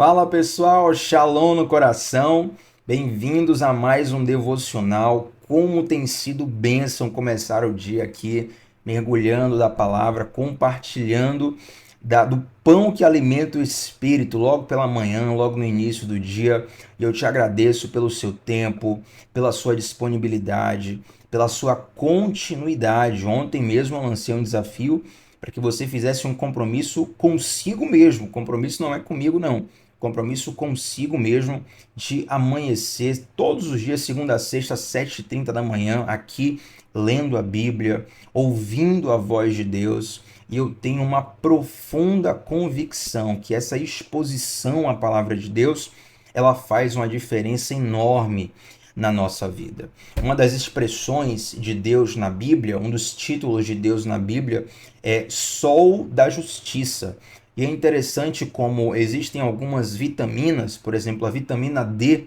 Fala pessoal, Shalom no coração, bem-vindos a mais um devocional. Como tem sido bênção começar o dia aqui, mergulhando da palavra, compartilhando do pão que alimenta o espírito, logo pela manhã, logo no início do dia. E eu te agradeço pelo seu tempo, pela sua disponibilidade, pela sua continuidade. Ontem mesmo eu lancei um desafio para que você fizesse um compromisso consigo mesmo. O compromisso não é comigo, não. Compromisso consigo mesmo de amanhecer todos os dias, segunda a sexta, 7h30 da manhã, aqui lendo a Bíblia, ouvindo a voz de Deus. E eu tenho uma profunda convicção que essa exposição à palavra de Deus, ela faz uma diferença enorme na nossa vida. Uma das expressões de Deus na Bíblia, um dos títulos de Deus na Bíblia é Sol da Justiça. E é interessante como existem algumas vitaminas, por exemplo, a vitamina D,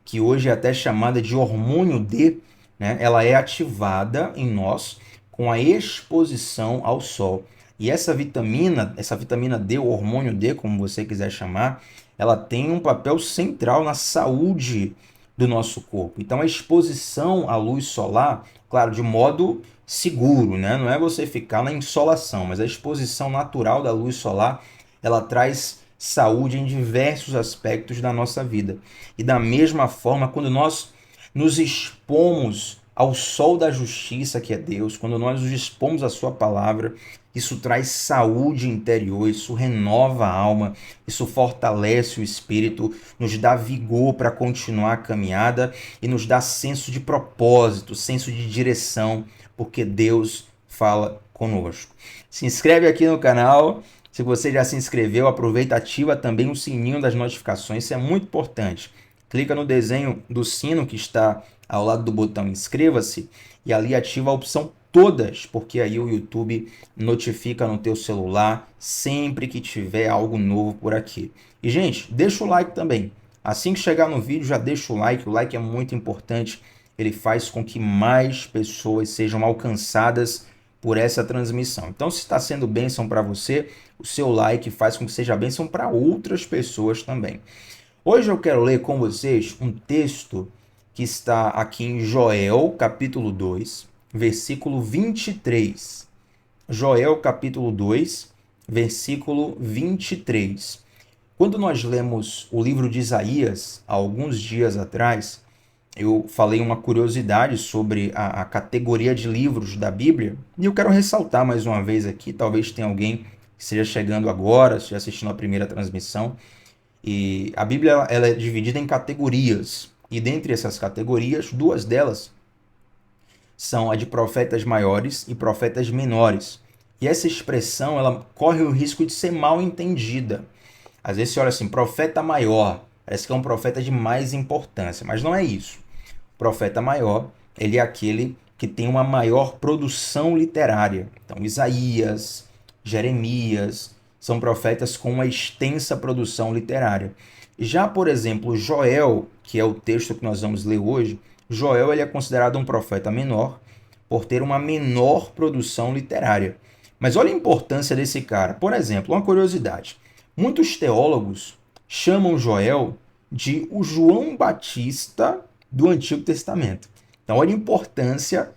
que hoje é até chamada de hormônio D, né? Ela é ativada em nós com a exposição ao sol. E essa vitamina D, o hormônio D, como você quiser chamar, ela tem um papel central na saúde do nosso corpo. Então a exposição à luz solar, claro, de modo seguro, né? Não é você ficar na insolação, mas a exposição natural da luz solar, ela traz saúde em diversos aspectos da nossa vida. E da mesma forma, quando nós nos expomos ao sol da justiça que é Deus, quando nós nos expomos à sua palavra, isso traz saúde interior, isso renova a alma, isso fortalece o espírito, nos dá vigor para continuar a caminhada e nos dá senso de propósito, senso de direção, porque Deus fala conosco. Se inscreve aqui no canal. Se você já se inscreveu, aproveita e ativa também o sininho das notificações, isso é muito importante. Clica no desenho do sino que está ao lado do botão inscreva-se e ali ativa a opção todas, porque aí o YouTube notifica no teu celular sempre que tiver algo novo por aqui. E gente, deixa o like também. Assim que chegar no vídeo, já deixa o like é muito importante. Ele faz com que mais pessoas sejam alcançadas por essa transmissão. Então, se está sendo bênção para você, o seu like faz com que seja bênção para outras pessoas também. Hoje eu quero ler com vocês um texto que está aqui em Joel, capítulo 2, versículo 23. Joel, capítulo 2, versículo 23. Quando nós lemos o livro de Isaías, há alguns dias atrás, eu falei uma curiosidade sobre a categoria de livros da Bíblia, e eu quero ressaltar mais uma vez aqui, talvez tenha alguém que esteja chegando agora, esteja assistindo a primeira transmissão, e a Bíblia ela é dividida em categorias, e dentre essas categorias, duas delas são a de profetas maiores e profetas menores. E essa expressão ela corre o risco de ser mal entendida. Às vezes você olha assim, profeta maior, parece que é um profeta de mais importância, mas não é isso. O profeta maior, ele é aquele que tem uma maior produção literária. Então, Isaías, Jeremias, são profetas com uma extensa produção literária. Já, por exemplo, Joel, que é o texto que nós vamos ler hoje, Joel ele é considerado um profeta menor por ter uma menor produção literária. Mas olha a importância desse cara. Por exemplo, uma curiosidade. Muitos teólogos chamam Joel de o João Batista do Antigo Testamento. Então, olha a importância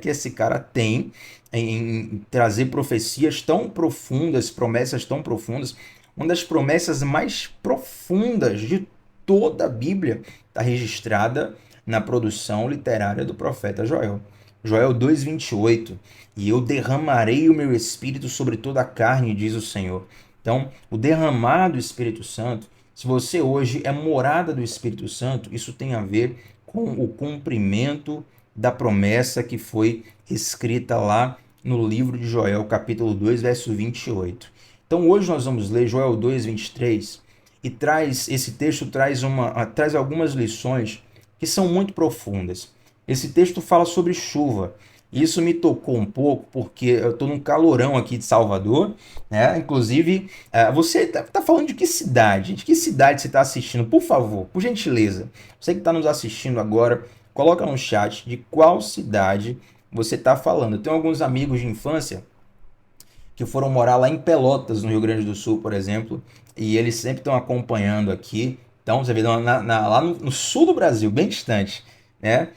que esse cara tem em trazer profecias tão profundas, promessas tão profundas. Uma das promessas mais profundas de toda a Bíblia está registrada na produção literária do profeta Joel. Joel 2,28. E eu derramarei o meu espírito sobre toda a carne, diz o Senhor. Então, o derramar do Espírito Santo, se você hoje é morada do Espírito Santo, isso tem a ver com o cumprimento da promessa que foi escrita lá no livro de Joel, capítulo 2, verso 28. Então, hoje nós vamos ler Joel 2, 23, e esse texto traz algumas lições que são muito profundas. Esse texto fala sobre chuva. Isso me tocou um pouco porque eu estou num calorão aqui de Salvador, né? Inclusive, você tá falando de que cidade? De que cidade você está assistindo? Por favor, por gentileza, você que está nos assistindo agora, coloca no chat de qual cidade você está falando. Eu tenho alguns amigos de infância que foram morar lá em Pelotas, no Rio Grande do Sul, por exemplo, e eles sempre estão acompanhando aqui. Então, você vê lá no sul do Brasil, bem distante, né?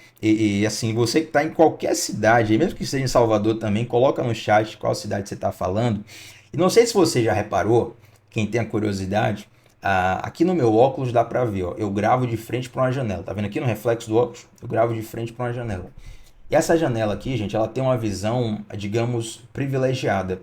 Assim, você que está em qualquer cidade, mesmo que esteja em Salvador também, coloca no chat qual cidade você está falando. E não sei se você já reparou, quem tem a curiosidade, aqui no meu óculos dá para ver, ó, eu gravo de frente para uma janela. Tá vendo aqui no reflexo do óculos? Eu gravo de frente para uma janela. E essa janela aqui, gente, ela tem uma visão, digamos, privilegiada,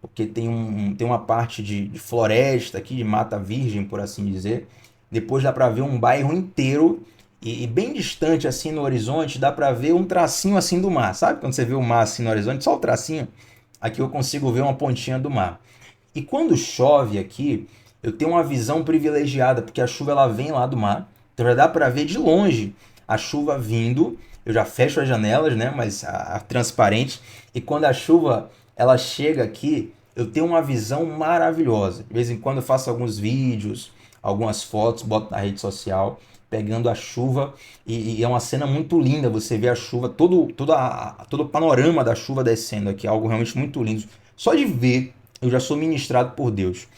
porque tem uma parte de floresta aqui, de mata virgem, por assim dizer. Depois dá para ver um bairro inteiro e bem distante, assim, no horizonte, dá para ver um tracinho assim do mar. Sabe quando você vê o mar assim no horizonte? Só o tracinho. Aqui eu consigo ver uma pontinha do mar. E quando chove aqui, eu tenho uma visão privilegiada, porque a chuva ela vem lá do mar. Então já dá para ver de longe a chuva vindo. Eu já fecho as janelas, né? Mas a transparente. E quando a chuva ela chega aqui, eu tenho uma visão maravilhosa. De vez em quando eu faço alguns vídeos, algumas fotos, boto na rede social, pegando a chuva. E é uma cena muito linda. Você vê a chuva, todo o panorama da chuva descendo aqui. Algo realmente muito lindo. Só de ver, eu já sou ministrado por Deus.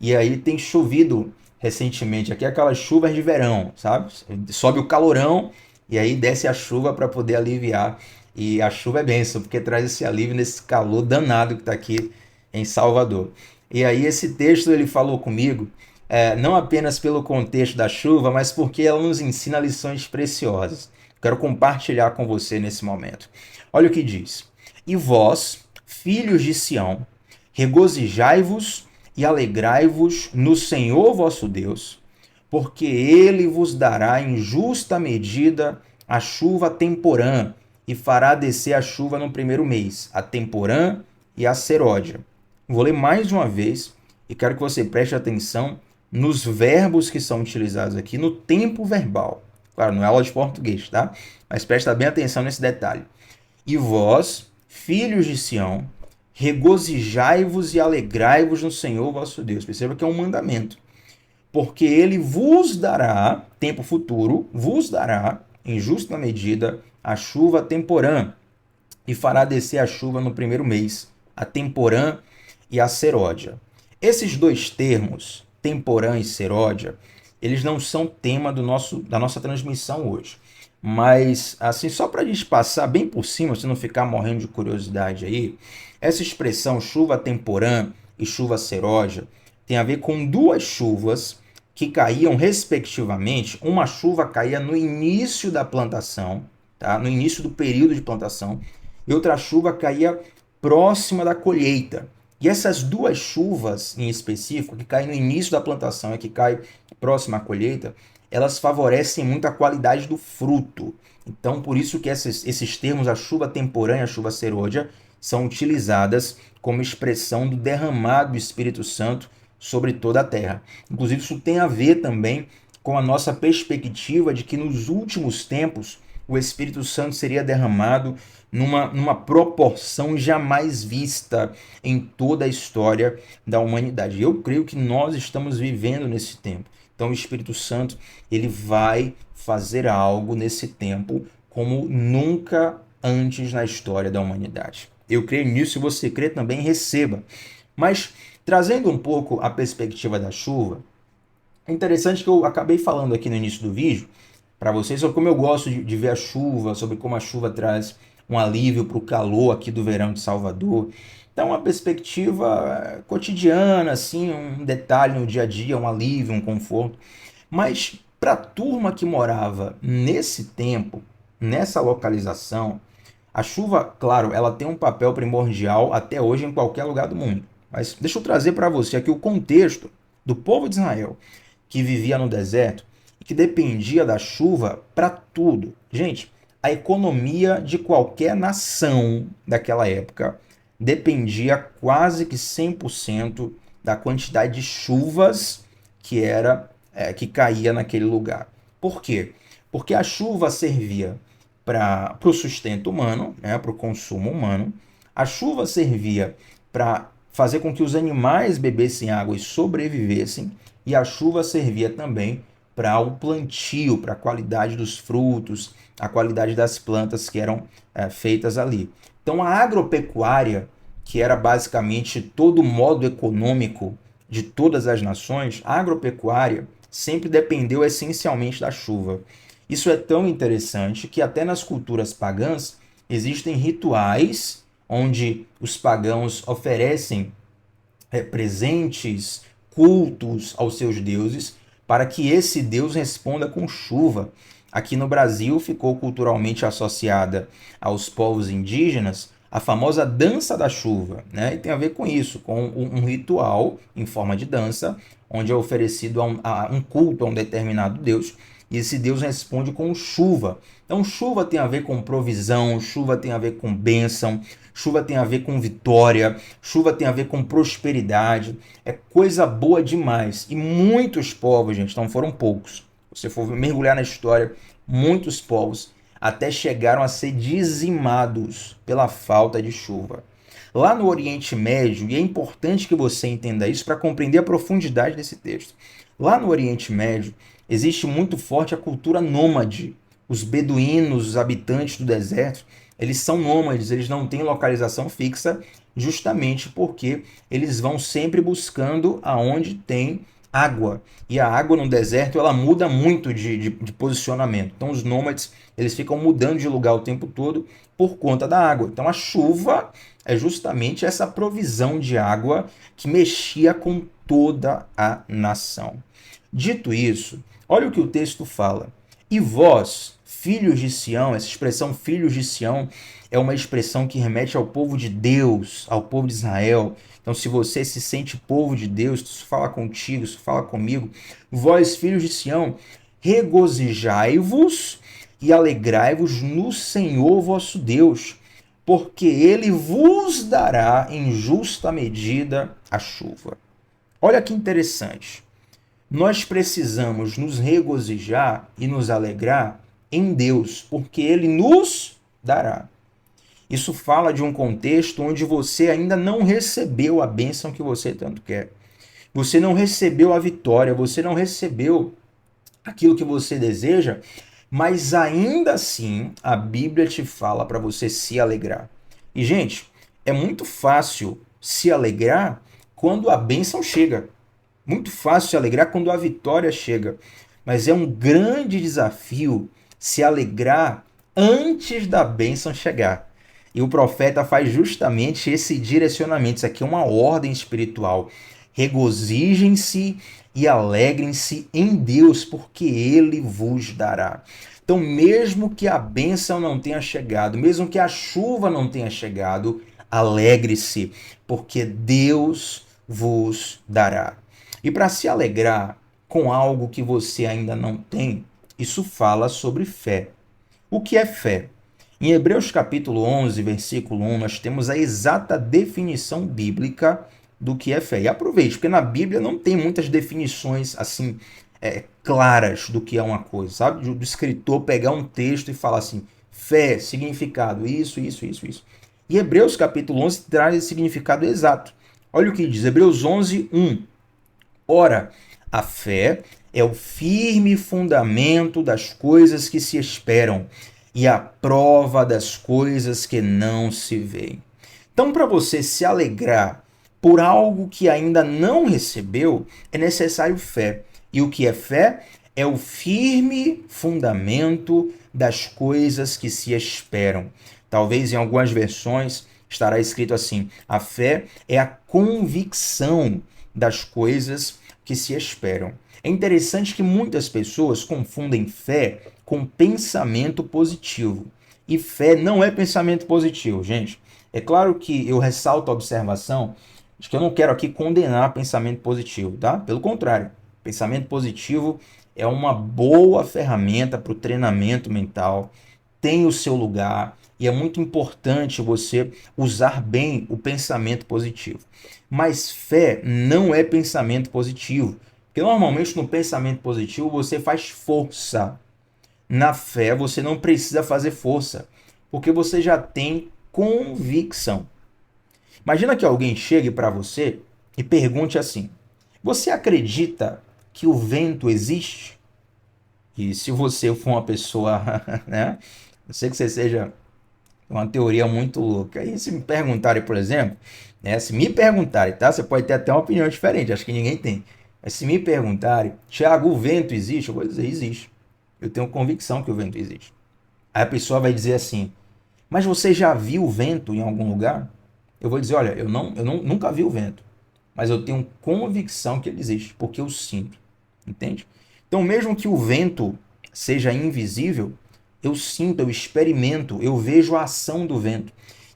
E aí tem chovido recentemente aqui, aquelas chuvas de verão, sabe? Sobe o calorão e aí desce a chuva para poder aliviar. E a chuva é bênção, porque traz esse alívio nesse calor danado que está aqui em Salvador. E aí esse texto ele falou comigo, não apenas pelo contexto da chuva, mas porque ela nos ensina lições preciosas. Quero compartilhar com você nesse momento. Olha o que diz. E vós, filhos de Sião, regozijai-vos e alegrai-vos no Senhor vosso Deus, porque ele vos dará em justa medida a chuva temporã, e fará descer a chuva no primeiro mês, a temporã e a seródia. Vou ler mais uma vez e quero que você preste atenção nos verbos que são utilizados aqui no tempo verbal. Claro, não é aula de português, tá? Mas presta bem atenção nesse detalhe. E vós, filhos de Sião, regozijai-vos e alegrai-vos no Senhor vosso Deus. Perceba que é um mandamento. Porque ele vos dará, tempo futuro, vos dará, em justa medida, a chuva temporã, e fará descer a chuva no primeiro mês, a temporã e a seródia. Esses dois termos, temporã e seródia, eles não são tema da nossa transmissão hoje. Mas, assim, só para a gente passar bem por cima, se não ficar morrendo de curiosidade aí, essa expressão chuva temporã e chuva seródia tem a ver com duas chuvas que caíam respectivamente. Uma chuva caía no início da plantação, tá? No início do período de plantação, e outra chuva caía próxima da colheita. E essas duas chuvas em específico, que caem no início da plantação e que caem próxima à colheita, elas favorecem muito a qualidade do fruto. Então, por isso que esses termos, a chuva temporã e a chuva serôdia, são utilizadas como expressão do derramado do Espírito Santo sobre toda a terra. Inclusive, isso tem a ver também com a nossa perspectiva de que nos últimos tempos o Espírito Santo seria derramado numa proporção jamais vista em toda a história da humanidade. Eu creio que nós estamos vivendo nesse tempo. Então o Espírito Santo ele vai fazer algo nesse tempo como nunca antes na história da humanidade. Eu creio nisso e você crê também, receba. Mas trazendo um pouco a perspectiva da chuva, é interessante que eu acabei falando aqui no início do vídeo para vocês sobre como eu gosto de ver a chuva, sobre como a chuva traz um alívio para o calor aqui do verão de Salvador. Então, uma perspectiva cotidiana, assim, um detalhe no dia a dia, um alívio, um conforto. Mas para a turma que morava nesse tempo, nessa localização, a chuva, claro, ela tem um papel primordial até hoje em qualquer lugar do mundo. Mas deixa eu trazer para você aqui o contexto do povo de Israel, que vivia no deserto e que dependia da chuva para tudo. Gente, a economia de qualquer nação daquela época dependia quase que 100% da quantidade de chuvas que caía naquele lugar. Por quê? Porque a chuva servia para o sustento humano, né, para o consumo humano. A chuva servia para fazer com que os animais bebessem água e sobrevivessem. E a chuva servia também para o plantio, para a qualidade dos frutos, a qualidade das plantas que eram feitas ali. Então a agropecuária, que era basicamente todo o modo econômico de todas as nações, a agropecuária sempre dependeu essencialmente da chuva. Isso é tão interessante que até nas culturas pagãs existem rituais onde os pagãos oferecem presentes, cultos aos seus deuses, para que esse Deus responda com chuva. Aqui no Brasil ficou culturalmente associada aos povos indígenas a famosa dança da chuva, né? E tem a ver com isso, com um ritual em forma de dança, onde é oferecido a um culto a um determinado Deus, e esse Deus responde com chuva. Então, chuva tem a ver com provisão, chuva tem a ver com bênção, chuva tem a ver com vitória, chuva tem a ver com prosperidade. É coisa boa demais. E muitos povos, gente, não foram poucos. Se você for mergulhar na história, muitos povos até chegaram a ser dizimados pela falta de chuva. Lá no Oriente Médio, e é importante que você entenda isso para compreender a profundidade desse texto. Lá no Oriente Médio, existe muito forte a cultura nômade. Os beduínos, os habitantes do deserto, eles são nômades, eles não têm localização fixa, justamente porque eles vão sempre buscando aonde tem água. E a água no deserto, ela muda muito de posicionamento. Então os nômades, eles ficam mudando de lugar o tempo todo por conta da água. Então a chuva é justamente essa provisão de água que mexia com toda a nação. Dito isso, olha o que o texto fala. E vós, filhos de Sião, essa expressão filhos de Sião é uma expressão que remete ao povo de Deus, ao povo de Israel. Então, se você se sente povo de Deus, isso fala contigo, isso fala comigo. Vós, filhos de Sião, regozijai-vos e alegrai-vos no Senhor vosso Deus, porque ele vos dará em justa medida a chuva. Olha que interessante. Nós precisamos nos regozijar e nos alegrar em Deus, porque ele nos dará. Isso fala de um contexto onde você ainda não recebeu a bênção que você tanto quer. Você não recebeu a vitória, você não recebeu aquilo que você deseja, mas ainda assim a Bíblia te fala para você se alegrar. E, gente, é muito fácil se alegrar quando a bênção chega. Muito fácil se alegrar quando a vitória chega. Mas é um grande desafio se alegrar antes da bênção chegar. E o profeta faz justamente esse direcionamento. Isso aqui é uma ordem espiritual. Regozijem-se e alegrem-se em Deus, porque Ele vos dará. Então, mesmo que a bênção não tenha chegado, mesmo que a chuva não tenha chegado, alegre-se, porque Deus vos dará. E para se alegrar com algo que você ainda não tem, isso fala sobre fé. O que é fé? Em Hebreus capítulo 11, versículo 1, nós temos a exata definição bíblica do que é fé. E aproveite, porque na Bíblia não tem muitas definições assim claras do que é uma coisa, sabe? Do escritor pegar um texto e falar assim, fé, significado, isso. E Hebreus capítulo 11 traz esse significado exato. Olha o que diz, Hebreus 11, 1. Ora, a fé é o firme fundamento das coisas que se esperam e a prova das coisas que não se veem. Então, para você se alegrar por algo que ainda não recebeu, é necessário fé. E o que é fé? É o firme fundamento das coisas que se esperam. Talvez em algumas versões estará escrito assim: a fé é a convicção das coisas que se esperam. É interessante que muitas pessoas confundem fé com pensamento positivo. E fé não é pensamento positivo, gente. É claro que eu ressalto a observação de que eu não quero aqui condenar pensamento positivo, tá? Pelo contrário, pensamento positivo é uma boa ferramenta para o treinamento mental, tem o seu lugar e é muito importante você usar bem o pensamento positivo. Mas fé não é pensamento positivo, porque normalmente no pensamento positivo você faz força. Na fé você não precisa fazer força, porque você já tem convicção. Imagina que alguém chegue para você e pergunte assim: você acredita que o vento existe? E se você for uma pessoa, né? Eu sei que você seja É uma teoria muito louca. Aí se me perguntarem, por exemplo, né, se me perguntarem, tá? Você pode ter até uma opinião diferente, acho que ninguém tem. Mas se me perguntarem, Thiago, o vento existe? Eu vou dizer, existe. Eu tenho convicção que o vento existe. Aí a pessoa vai dizer assim, mas você já viu o vento em algum lugar? Eu vou dizer, olha, nunca vi o vento, mas eu tenho convicção que ele existe, porque eu sinto, entende? Então, mesmo que o vento seja invisível, eu sinto, eu experimento, eu vejo a ação do vento.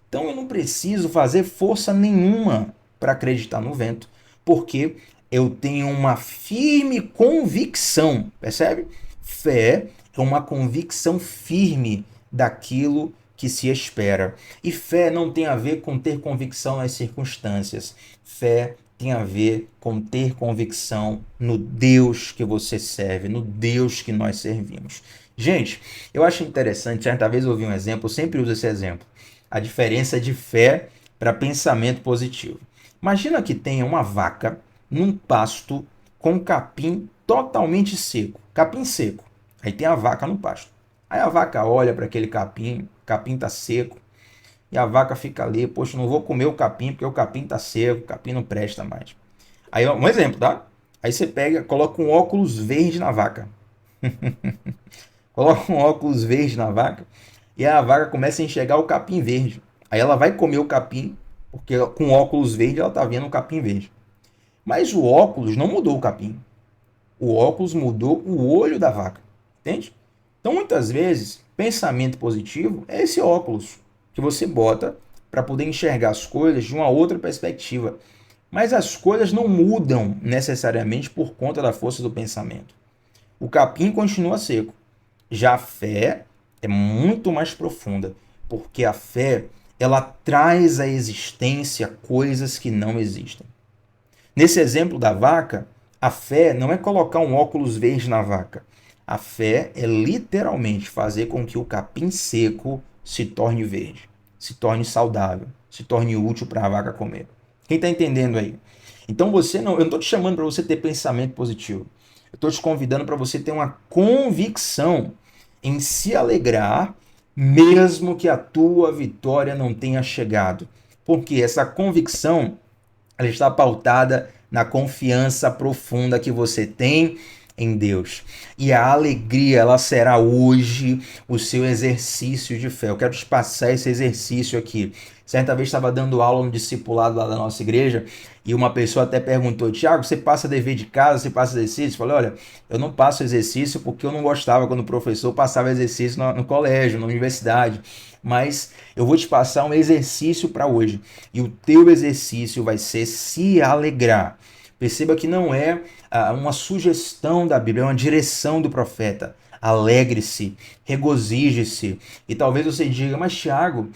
Então, eu não preciso fazer força nenhuma para acreditar no vento, porque eu tenho uma firme convicção, percebe? Fé é uma convicção firme daquilo que se espera. E fé não tem a ver com ter convicção nas circunstâncias. Fé tem a ver com ter convicção no Deus que você serve, no Deus que nós servimos. Gente, eu acho interessante, certa vez eu ouvi um exemplo, eu sempre uso esse exemplo, a diferença de fé para pensamento positivo. Imagina que tenha uma vaca num pasto com capim totalmente seco, capim seco. Aí tem a vaca no pasto. Aí a vaca olha para aquele capim, o capim tá seco, e a vaca fica ali, poxa, não vou comer o capim porque o capim tá seco, o capim não presta mais. Aí, um exemplo, tá? Aí você pega, coloca um óculos verde na vaca. Coloca um óculos verde na vaca e a vaca começa a enxergar o capim verde. Aí ela vai comer o capim, porque com óculos verde ela tá vendo o capim verde. Mas o óculos não mudou o capim. O óculos mudou o olho da vaca. Entende? Então, muitas vezes, pensamento positivo é esse óculos que você bota para poder enxergar as coisas de uma outra perspectiva. Mas as coisas não mudam necessariamente por conta da força do pensamento. O capim continua seco. Já a fé é muito mais profunda, porque a fé ela traz à existência coisas que não existem. Nesse exemplo da vaca, a fé não é colocar um óculos verde na vaca. A fé é literalmente fazer com que o capim seco se torne verde, se torne saudável, se torne útil para a vaca comer. Quem está entendendo aí? Então eu não estou te chamando para você ter pensamento positivo. Eu estou te convidando para você ter uma convicção em se alegrar, mesmo que a tua vitória não tenha chegado. Porque essa convicção ela está pautada na confiança profunda que você tem em Deus. E a alegria, ela será hoje o seu exercício de fé. Eu quero te passar esse exercício aqui. Certa vez estava dando aula no discipulado lá da nossa igreja e uma pessoa até perguntou, Tiago, você passa dever de casa, você passa exercício? Eu falei, olha, eu não passo exercício porque eu não gostava quando o professor passava exercício no colégio, na universidade. Mas eu vou te passar um exercício para hoje. E o teu exercício vai ser se alegrar. Perceba que não é uma sugestão da Bíblia, é uma direção do profeta. Alegre-se, regozije-se. E talvez você diga, mas Thiago,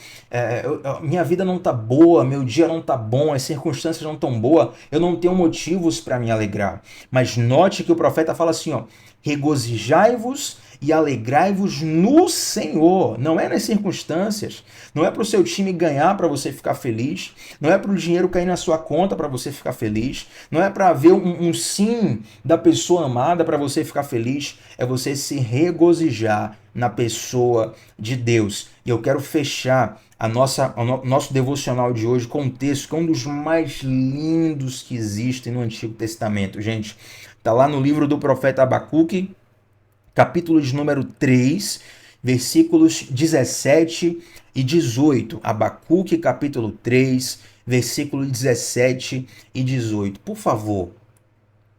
minha vida não está boa, meu dia não está bom, as circunstâncias não estão boas, eu não tenho motivos para me alegrar. Mas note que o profeta fala assim, ó, regozijai-vos e alegrai-vos no Senhor. Não é nas circunstâncias. Não é para o seu time ganhar para você ficar feliz. Não é para o dinheiro cair na sua conta para você ficar feliz. Não é para ver um sim da pessoa amada para você ficar feliz. É você se regozijar na pessoa de Deus. E eu quero fechar o nosso devocional de hoje com um texto que é um dos mais lindos que existem no Antigo Testamento. Gente, está lá no livro do profeta Abacuque, capítulo de número 3, versículos 17 e 18. Abacuque, capítulo 3, versículos 17 e 18. Por favor,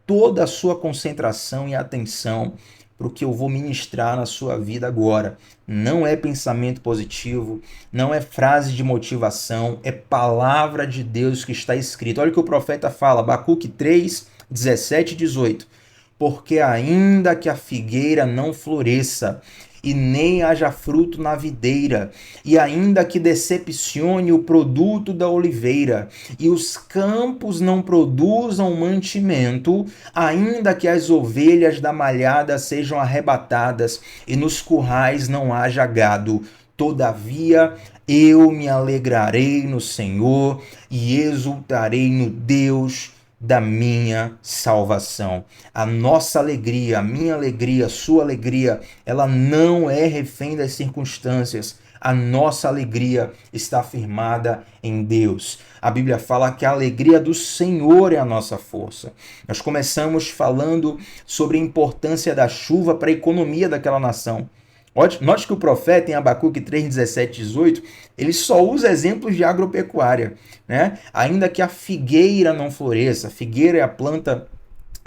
toda a sua concentração e atenção para o que eu vou ministrar na sua vida agora. Não é pensamento positivo, não é frase de motivação, é palavra de Deus que está escrito. Olha o que o profeta fala, Abacuque 3, 17 e 18. Porque ainda que a figueira não floresça, e nem haja fruto na videira, e ainda que decepcione o produto da oliveira, e os campos não produzam mantimento, ainda que as ovelhas da malhada sejam arrebatadas, e nos currais não haja gado, todavia eu me alegrarei no Senhor, e exultarei no Deus da minha salvação. A nossa alegria, a minha alegria, a sua alegria, ela não é refém das circunstâncias. A nossa alegria está firmada em Deus. A Bíblia fala que a alegria do Senhor é a nossa força. Nós começamos falando sobre a importância da chuva para a economia daquela nação. Note que o profeta, em Abacuque 3, 17 e 18, ele só usa exemplos de agropecuária, né? Ainda que a figueira não floresça, a figueira é a planta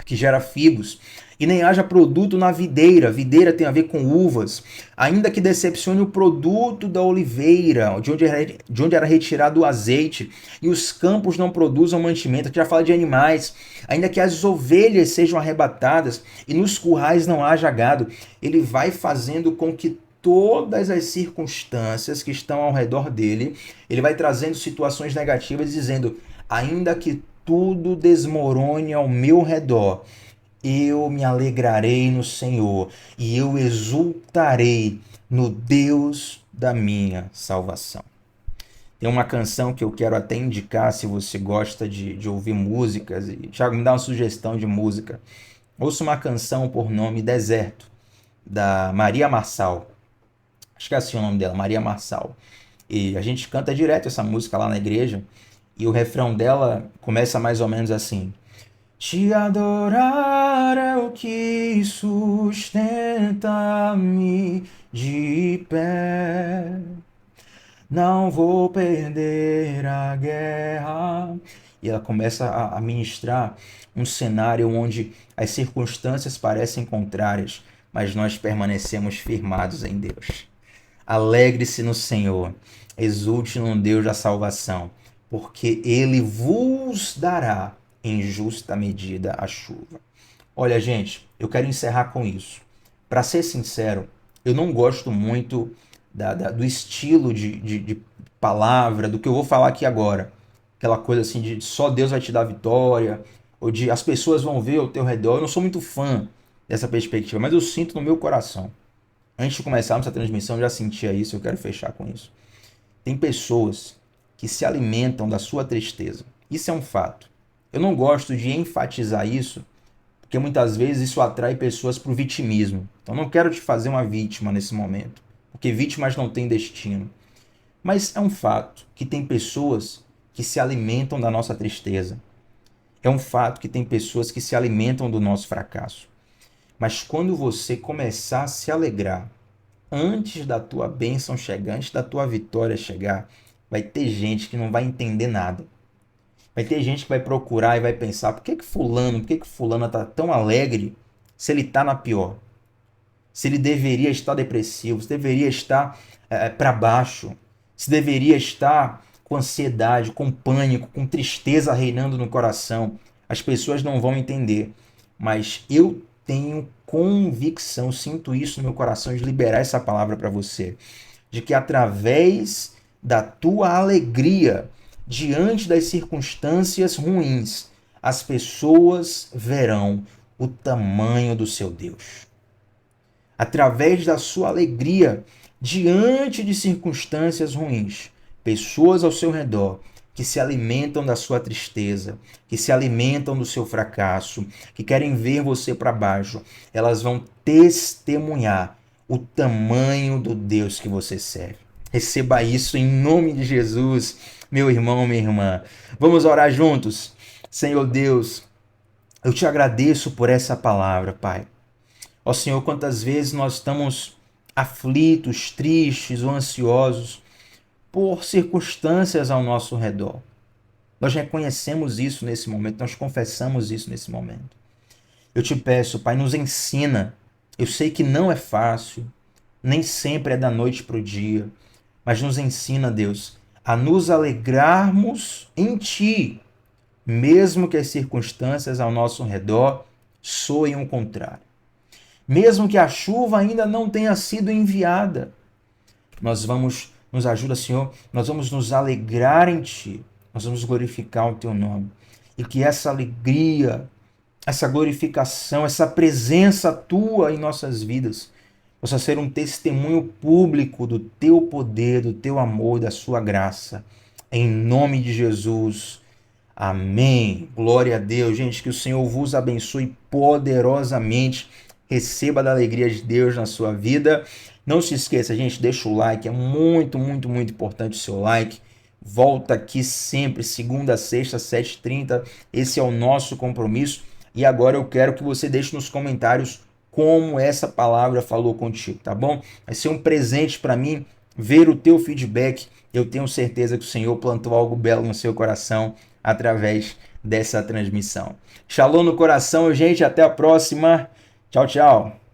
que gera figos, e nem haja produto na videira, videira tem a ver com uvas, ainda que decepcione o produto da oliveira, de onde era retirado o azeite, e os campos não produzam mantimento, aqui já fala de animais, ainda que as ovelhas sejam arrebatadas, e nos currais não haja gado, ele vai fazendo com que todas as circunstâncias que estão ao redor dele, ele vai trazendo situações negativas, dizendo, ainda que tudo desmorone ao meu redor, eu me alegrarei no Senhor e eu exultarei no Deus da minha salvação. Tem uma canção que eu quero até indicar, se você gosta de ouvir músicas. E Thiago, me dá uma sugestão de música. Ouça uma canção por nome Deserto, da Maria Marçal. Acho que é assim o nome dela, Maria Marçal. E a gente canta direto essa música lá na igreja. E o refrão dela começa mais ou menos assim: te adorar é o que sustenta-me de pé. Não vou perder a guerra. E ela começa a ministrar um cenário onde as circunstâncias parecem contrárias, mas nós permanecemos firmados em Deus. Alegre-se no Senhor, exulte no Deus da salvação, porque Ele vos dará em justa medida a chuva. Olha, gente, eu quero encerrar com isso. Para ser sincero, eu não gosto muito do estilo de palavra, do que eu vou falar aqui agora. Aquela coisa assim de só Deus vai te dar vitória, ou de as pessoas vão ver ao teu redor. Eu não sou muito fã dessa perspectiva, mas eu sinto no meu coração. Antes de começarmos essa transmissão, eu já sentia isso, eu quero fechar com isso. Tem pessoas que se alimentam da sua tristeza. Isso é um fato. Eu não gosto de enfatizar isso, porque muitas vezes isso atrai pessoas para o vitimismo. Então não quero te fazer uma vítima nesse momento, porque vítimas não têm destino. Mas é um fato que tem pessoas que se alimentam da nossa tristeza. É um fato que tem pessoas que se alimentam do nosso fracasso. Mas quando você começar a se alegrar, antes da tua bênção chegar, antes da tua vitória chegar, vai ter gente que não vai entender nada. Vai ter gente que vai procurar e vai pensar, por que fulana está tão alegre se ele está na pior? Se ele deveria estar depressivo, se deveria estar para baixo, se deveria estar com ansiedade, com pânico, com tristeza reinando no coração. As pessoas não vão entender, mas eu tenho convicção, sinto isso no meu coração de liberar essa palavra para você, de que através da tua alegria diante das circunstâncias ruins, as pessoas verão o tamanho do seu Deus. Através da sua alegria diante de circunstâncias ruins, pessoas ao seu redor que se alimentam da sua tristeza, que se alimentam do seu fracasso, que querem ver você para baixo, elas vão testemunhar o tamanho do Deus que você serve. Receba isso em nome de Jesus, meu irmão, minha irmã. Vamos orar juntos? Senhor Deus, eu te agradeço por essa palavra, Pai. Ó Senhor, quantas vezes nós estamos aflitos, tristes ou ansiosos por circunstâncias ao nosso redor. Nós reconhecemos isso nesse momento, nós confessamos isso nesse momento. Eu te peço, Pai, nos ensina. Eu sei que não é fácil, nem sempre é da noite para o dia, mas nos ensina, Deus, a nos alegrarmos em Ti, mesmo que as circunstâncias ao nosso redor soem o contrário. Mesmo que a chuva ainda não tenha sido enviada, nos ajuda, Senhor, nós vamos nos alegrar em Ti, nós vamos glorificar o Teu nome. E que essa alegria, essa glorificação, essa presença Tua em nossas vidas possa ser um testemunho público do Teu poder, do Teu amor, da Sua graça. Em nome de Jesus. Amém. Glória a Deus. Gente, que o Senhor vos abençoe poderosamente. Receba da alegria de Deus na sua vida. Não se esqueça, gente, deixa o like, é muito, muito, muito importante o seu like. Volta aqui sempre, segunda a sexta, 7h30. Esse é o nosso compromisso. E agora eu quero que você deixe nos comentários como essa palavra falou contigo, tá bom? Vai ser um presente para mim ver o teu feedback. Eu tenho certeza que o Senhor plantou algo belo no seu coração através dessa transmissão. Shalom no coração, gente. Até a próxima. Tchau, tchau.